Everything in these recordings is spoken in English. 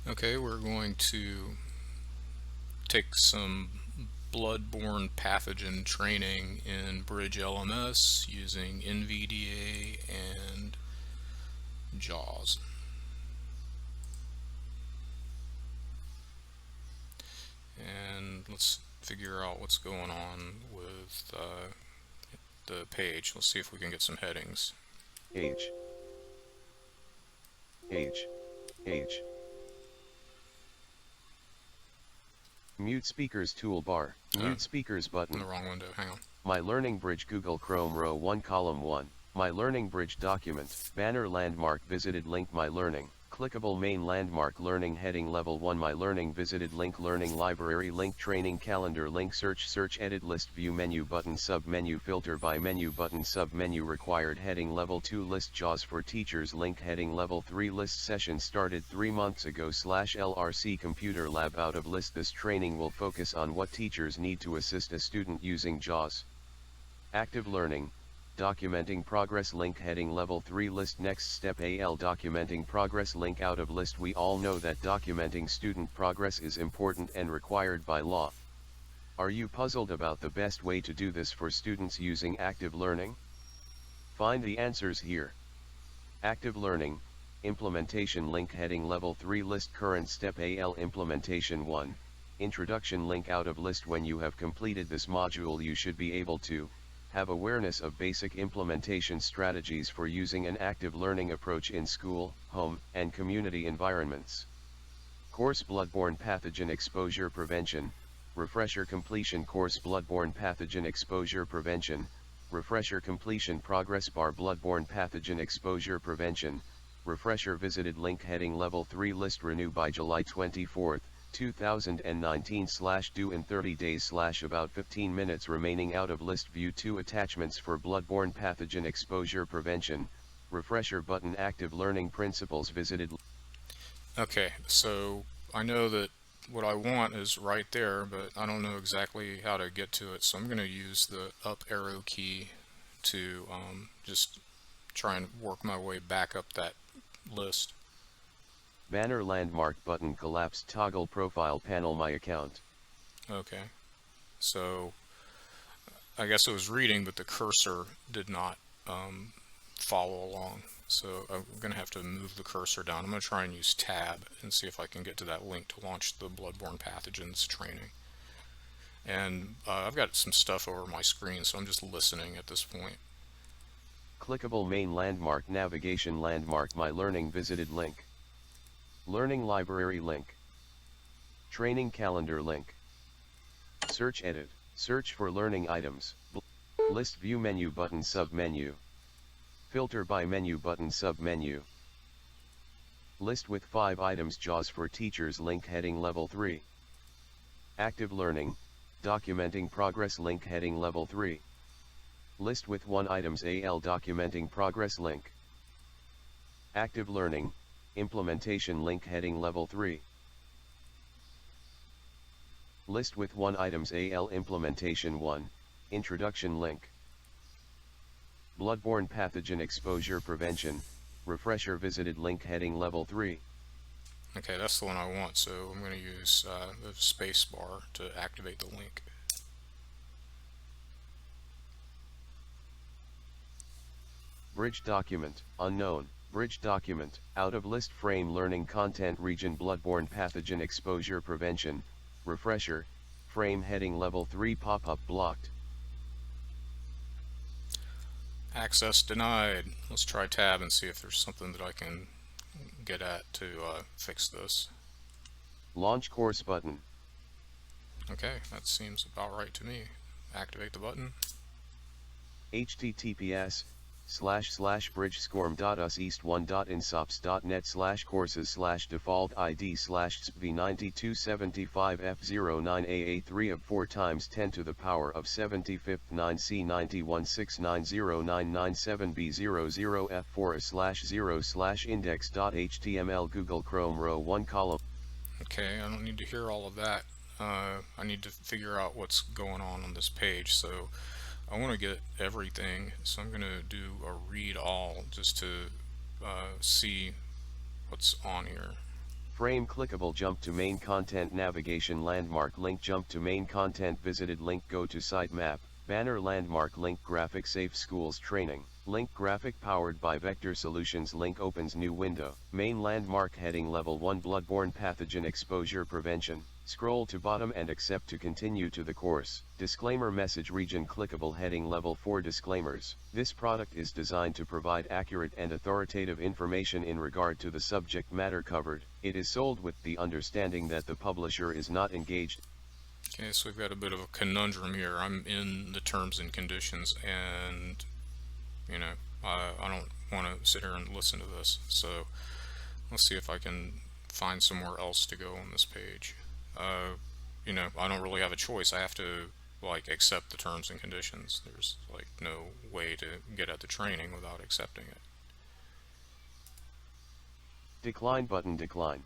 Okay, we're going to take some bloodborne pathogen training in Bridge LMS using NVDA and JAWS. And let's figure out what's going on with the page. Let's see if we can get some headings. H H H Mute speakers toolbar, mute speakers In button. the wrong window, hang on. My Learning Bridge Google Chrome row 1 column 1. My Learning Bridge document, banner landmark visited link My Learning, clickable main landmark learning heading level 1 My Learning visited link learning library link training calendar link search edit list view menu button sub menu filter by menu button sub menu required heading level 2 list JAWS for teachers link heading level 3 list session started 3 months ago /LRC computer lab out of list. This training will focus on what teachers need to assist a student using JAWS. Active Learning, Documenting Progress link heading level 3 list next step AL documenting progress link out of list. We all know that documenting student progress is important and required by law. Are you puzzled about the best way to do this for students using Active Learning? Find the answers here. Active Learning, Implementation link heading level 3 list current step AL implementation 1, Introduction link out of list. When you have completed this module you should be able to have awareness of basic implementation strategies for using an active learning approach in school, home, and community environments. Course Bloodborne Pathogen Exposure Prevention, Refresher Completion Course Bloodborne Pathogen Exposure Prevention, Refresher Completion Progress Bar Bloodborne Pathogen Exposure Prevention, Refresher visited link heading level 3 list renew by July 24, 2019 due in 30 days about 15 minutes remaining out of list. View 2 attachments for bloodborne pathogen exposure prevention, refresher button active learning principles visited. Okay, so I know that what I want is right there, but I don't know exactly how to get to it, so I'm going to use the up arrow key to just try and work my way back up that list. Banner landmark button collapsed toggle profile panel my account. Okay, so I guess it was reading, but the cursor did not follow along. So I'm going to have to move the cursor down. I'm going to try and use tab and see if I can get to that link to launch the bloodborne pathogens training. And I've got some stuff over my screen, so I'm just listening at this point. Clickable main landmark navigation landmark my learning visited link. Learning library link. Training calendar link. Search edit. Search for learning items. List view menu button sub menu. Filter by menu button sub menu. List with 5 items JAWS for teachers link heading level 3. Active learning, documenting progress link heading level 3. List with 1 items AL documenting progress link. Active learning, implementation link heading level 3. List with 1 items AL implementation 1, introduction link. Bloodborne pathogen exposure prevention, refresher visited link heading level 3. Okay, that's the one I want, so I'm going to use the space bar to activate the link. Bridge document, unknown, bridge document, out of list frame learning content region bloodborne pathogen exposure prevention, refresher, frame heading level 3 pop-up blocked. Access denied. Let's try tab and see if there's something that I can get at to fix this. Launch course button. Okay, that seems about right to me. Activate the button. https://bridgescorm.us/east1.insops.net/courses/default ID /v9275f09aa3 of 4 times 10 to the power of 75th 9C91690997B00F4/0/index.html Google Chrome row 1 column. Okay, I don't need to hear all of that. I need to figure out what's going on this page, so I want to get everything, so I'm going to do a read all just to see what's on here. Frame clickable jump to main content navigation landmark link jump to main content visited link go to sitemap, banner landmark link graphic safe schools training, link graphic powered by Vector Solutions link opens new window, main landmark heading level 1 bloodborne pathogen exposure prevention, scroll to bottom and accept to continue to the course, disclaimer message region clickable heading level 4 disclaimers, this product is designed to provide accurate and authoritative information in regard to the subject matter covered, it is sold with the understanding that the publisher is not engaged. Okay, so we've got a bit of a conundrum here. I'm in the terms and conditions, and you know, I don't want to sit here and listen to this. So let's see if I can find somewhere else to go on this page. You know, I don't really have a choice. I have to like accept the terms and conditions. There's like no way to get at the training without accepting it. Decline button decline.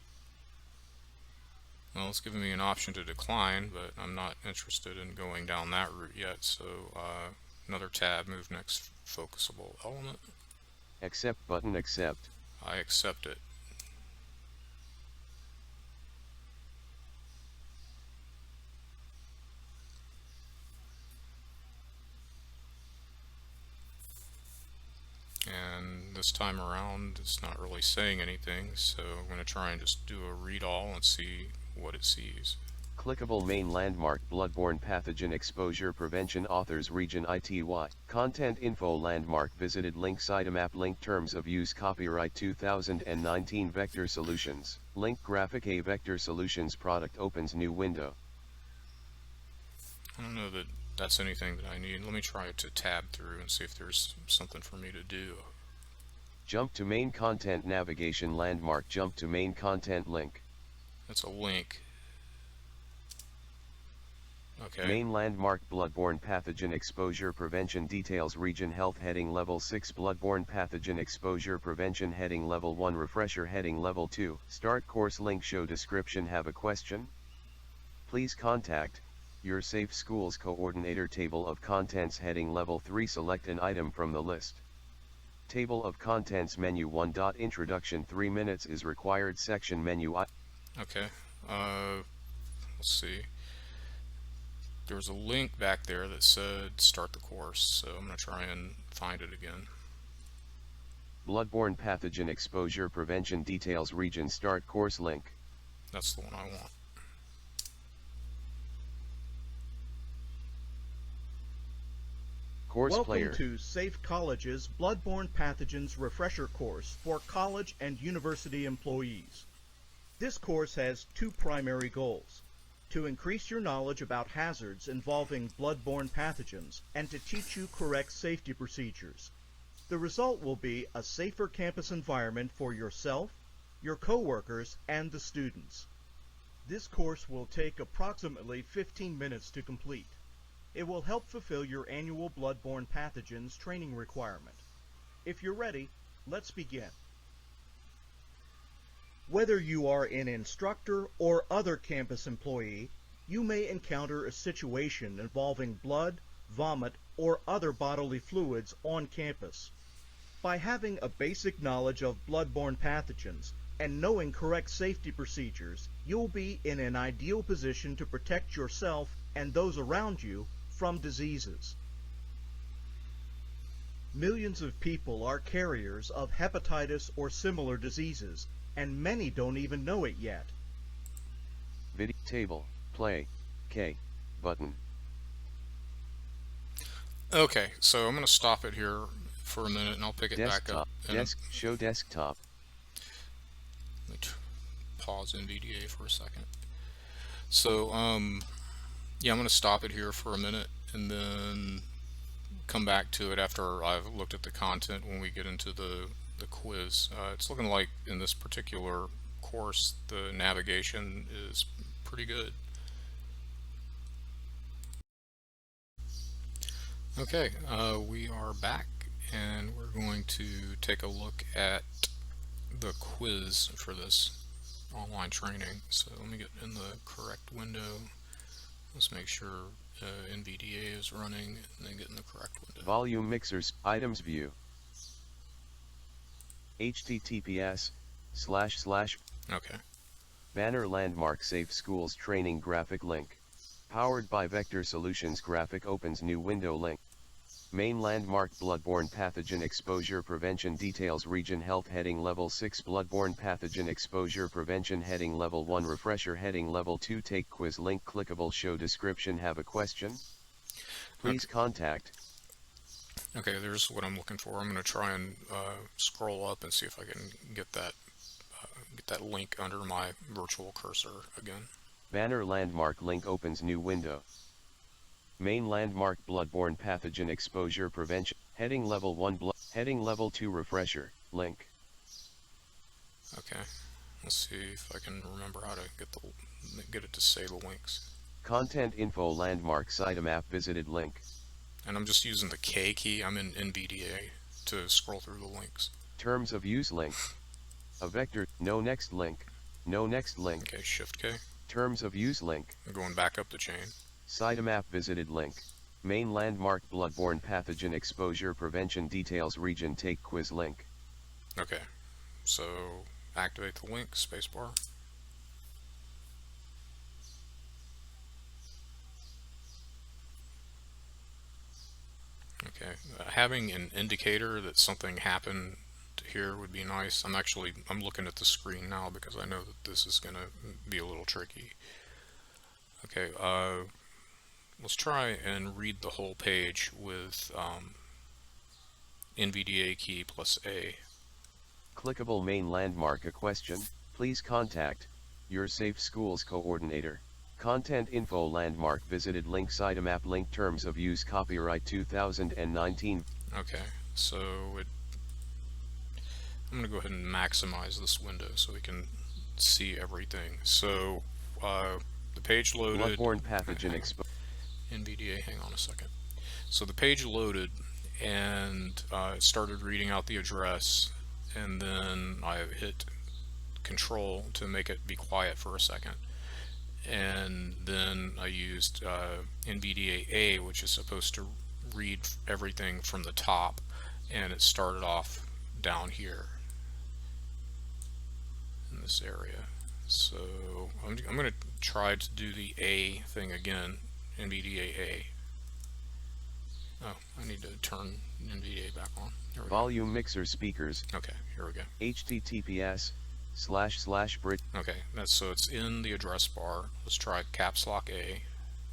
Well, it's giving me an option to decline, but I'm not interested in going down that route yet. So another tab, move next focusable element. Accept button accept. I accept it. And this time around it's not really saying anything, so I'm going to try and just do a read all and see what it sees. Clickable main landmark bloodborne pathogen exposure prevention authors region ITY content info landmark visited link sitemap link terms of use copyright 2019 Vector Solutions link graphic a Vector Solutions product opens new window. I don't know that that's anything that I need. Let me try to tab through and see if there's something for me to do. Jump to main content navigation landmark jump to main content link. That's a link. Okay. Main landmark bloodborne pathogen exposure prevention details region health heading level 6 bloodborne pathogen exposure prevention heading level 1 refresher heading level 2 start course link show description have a question? Please contact your Safe Schools coordinator table of contents heading level 3 select an item from the list. Table of contents menu 1. Introduction 3 minutes is required section menu Okay. Let's see. There was a link back there that said start the course, so I'm going to try and find it again. Bloodborne pathogen exposure prevention details region start course link. That's the one I want. Course Welcome player. to Safe College's Bloodborne Pathogens Refresher Course for college and university employees. This course has two primary goals: to increase your knowledge about hazards involving bloodborne pathogens and to teach you correct safety procedures. The result will be a safer campus environment for yourself, your coworkers, and the students. This course will take approximately 15 minutes to complete. It will help fulfill your annual bloodborne pathogens training requirement. If you're ready, let's begin. Whether you are an instructor or other campus employee, you may encounter a situation involving blood, vomit, or other bodily fluids on campus. By having a basic knowledge of bloodborne pathogens and knowing correct safety procedures, you'll be in an ideal position to protect yourself and those around you from diseases. Millions of people are carriers of hepatitis or similar diseases, and many don't even know it yet. Video table, play, K, button. Okay, so I'm going to stop it here for a minute and I'll pick it back up. Desktop, show desktop. Let me pause NVDA for a second. So, yeah, I'm going to stop it here for a minute and then come back to it after I've looked at the content when we get into the quiz. It's looking like in this particular course the navigation is pretty good. Okay, we are back and we're going to take a look at the quiz for this online training. So let me get in the correct window. Let's make sure NVDA is running and then get in the correct window. Volume mixers, items view. HTTPS // Okay. Banner landmark Safe Schools training graphic link. Powered by Vector Solutions graphic opens new window link. Main landmark bloodborne pathogen exposure prevention details region health heading level 6 bloodborne pathogen exposure prevention heading level 1 refresher heading level 2 take quiz link clickable show description have a question? Please contact. Okay, there's what I'm looking for. I'm going to try and scroll up and see if I can get that link under my virtual cursor again. Banner landmark link opens new window. Main landmark bloodborne pathogen exposure prevention heading level 1 heading level 2 refresher link. Okay, let's see if I can remember how to get it to say the links. Content info landmark sitemap visited link. And I'm just using the K key. I'm in NVDA to scroll through the links. Terms of use link. A vector, no next link. No next link. Okay, Shift K. Terms of use link. I'm going back up the chain. Sitemap visited link. Main landmark bloodborne pathogen exposure prevention details region take quiz link. Okay, so activate the link, spacebar. Okay, having an indicator that something happened here would be nice. I'm looking at the screen now because I know that this is going to be a little tricky. Okay, let's try and read the whole page with NVDA key plus A. Clickable main landmark a question, please contact your Safe Schools coordinator. Content info landmark visited link sitemap link terms of use copyright 2019. Okay, so I'm going to go ahead and maximize this window so we can see everything. So the page loaded. Bloodborne pathogen NVDA, hang on a second. So the page loaded and it started reading out the address, and then I hit Control to make it be quiet for a second. And then I used NVDA A, which is supposed to read everything from the top, and it started off down here in this area. So I'm going to try to do the A thing again, NVDA A. Oh, I need to turn NVDA back on. Here we volume mixer speakers. Okay, here we go. https://bridge. Okay, so it's in the address bar. Let's try caps lock A,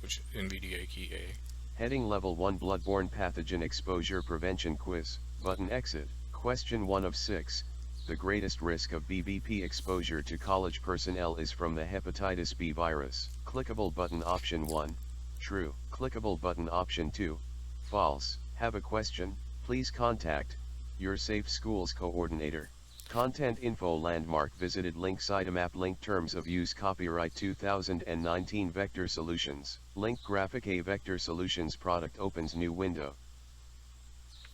which NVDA key A. Heading level 1 bloodborne pathogen exposure prevention quiz, button exit, question 1 of 6. The greatest risk of BVP exposure to college personnel is from the hepatitis B virus. Clickable button option 1, true. Clickable button option 2, false. Have a question? Please contact your Safe Schools coordinator. Content info landmark visited link sitemap link terms of use copyright 2019 Vector Solutions. Link graphic A Vector Solutions product opens new window.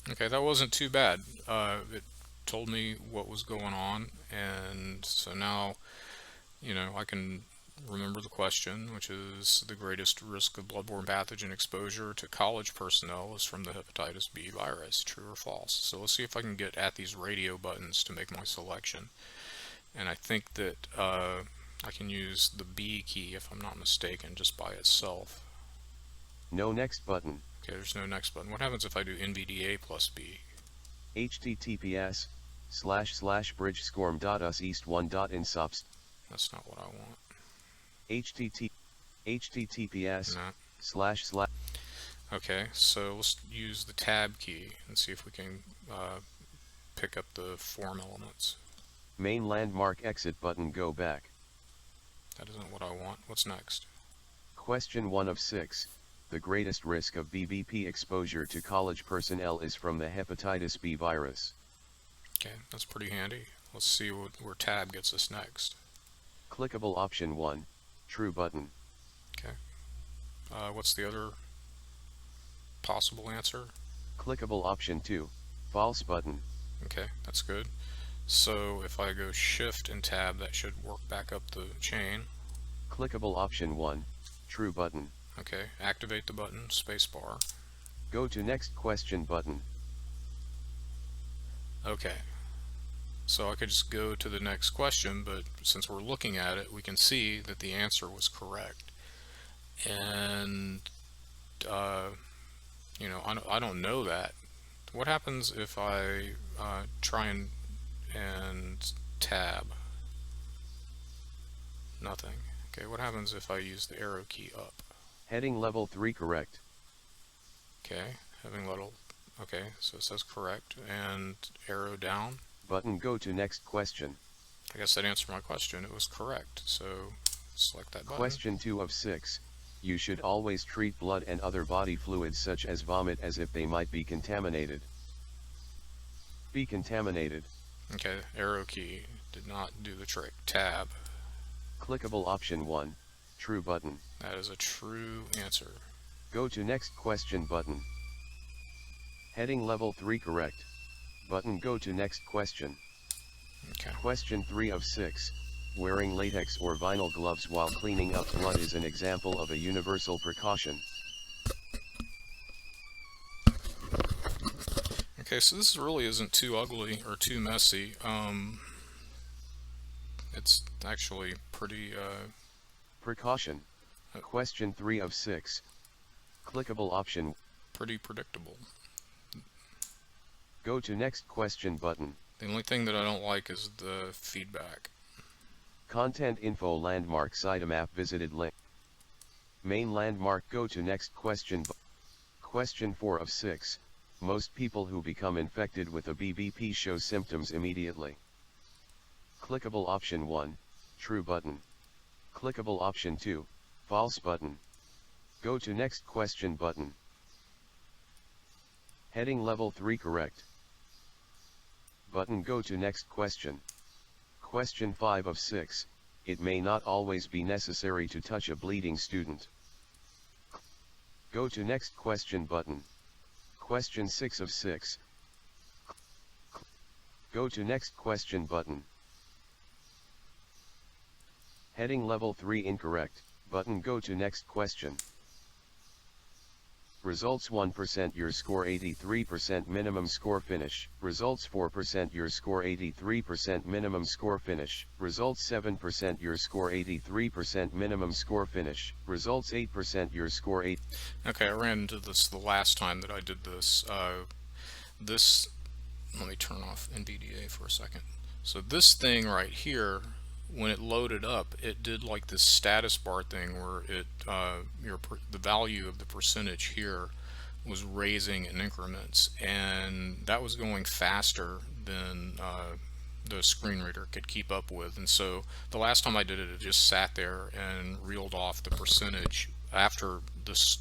Okay, that wasn't too bad. It told me what was going on, and so now, I can remember the question, which is the greatest risk of bloodborne pathogen exposure to college personnel is from the hepatitis B virus, true or false. So let's see if I can get at these radio buttons to make my selection. And I think that I can use the B key, if I'm not mistaken, just by itself. No next button. Okay, there's no next button. What happens if I do NVDA plus B? https://bridgescorm.us east1.insops. That's not what I want. https // Okay, so let's use the tab key and see if we can pick up the form elements. Main landmark exit button go back. That isn't what I want. What's next? Question 1 of 6. The greatest risk of BVP exposure to college personnel is from the hepatitis B virus. Okay, that's pretty handy. Let's see where tab gets us next. Clickable option 1, true button. Okay. What's the other possible answer? Clickable option 2, false button. Okay, that's good. So if I go shift and tab, that should work back up the chain. Clickable option 1, true button. Okay, activate the button, spacebar. Go to next question button. Okay, So I could just go to the next question, but since we're looking at it, we can see that the answer was correct. And, uh, I don't know that. What happens if I try and tab? Nothing. Okay, what happens if I use the arrow key up? Heading level 3 correct. Okay, having level. Okay, so it says correct. And arrow down. Button go to next question. I guess that answered my question. It was correct. So select that button. Question 2 of 6. You should always treat blood and other body fluids such as vomit as if they might be contaminated. Be contaminated. Okay, arrow key did not do the trick. Tab. Clickable option 1. True button. That is a true answer. Go to next question button. Heading level 3 correct. Button go to next question. Okay. Question 3 of 6. Wearing latex or vinyl gloves while cleaning up blood is an example of a universal precaution. Okay, so this really isn't too ugly or too messy. It's actually pretty, Precaution. Question 3 of 6. Clickable option. pretty predictable. Go to next question button. The only thing that I don't like is the feedback. Content info landmark sitemap visited link. Main landmark go to next question. Question 4 of 6. Most people who become infected with a BBP show symptoms immediately. Clickable option 1, true button. Clickable option 2, false button. Go to next question button. Heading level 3 correct. Button go to next question. Question 5 of 6. It may not always be necessary to touch a bleeding student. Go to next question button. Question 6 of 6. Go to next question button. Heading level 3 incorrect. Button go to next question. Results 1% your score 83% minimum score finish. Results 4% your score 83% minimum score finish. Results 7% your score 83% minimum score finish. Results 8% your score 8. Okay, I ran into this the last time that I did this. Let me turn off NVDA for a second. So this thing right here, when it loaded up, it did like this status bar thing where it the value of the percentage here was raising in increments, and that was going faster than the screen reader could keep up with. And so the last time I did it, it just sat there and reeled off the percentage. After this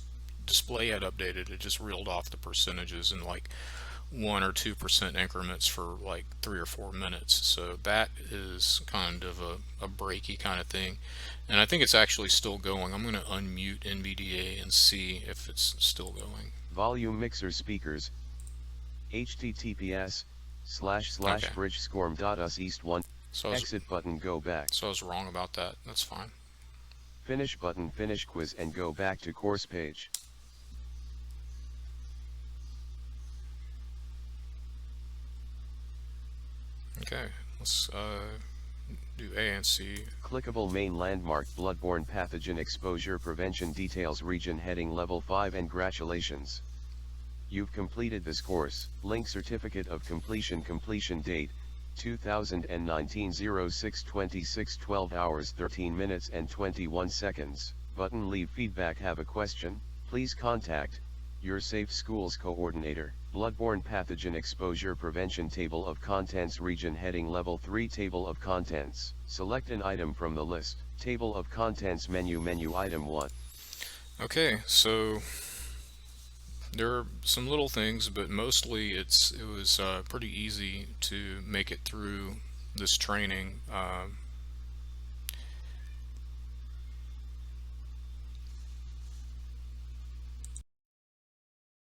display had updated, it just reeled off the percentages in like 1 or 2% increments for like 3 or 4 minutes. So that is kind of a breaky kind of thing, and I think it's actually still going. I'm going to unmute NVDA and see if it's still going. Volume mixer speakers. https://bridgescorm.us east 1. So Exit button go back. So I was wrong about that. That's fine. Finish button finish quiz and go back to course page. Okay, let's do A and C. Clickable main landmark bloodborne pathogen exposure prevention details region heading level 5. Congratulations. You've completed this course. Link certificate of completion. Completion date 2019 06/26 12 hours 13 minutes and 21 seconds. Button leave feedback. Have a question? Please contact your Safe Schools coordinator. Bloodborne pathogen exposure prevention table of contents region heading level 3 table of contents. Select an item from the list. Table of contents menu item 1. Okay, so there are some little things, but mostly it was pretty easy to make it through this training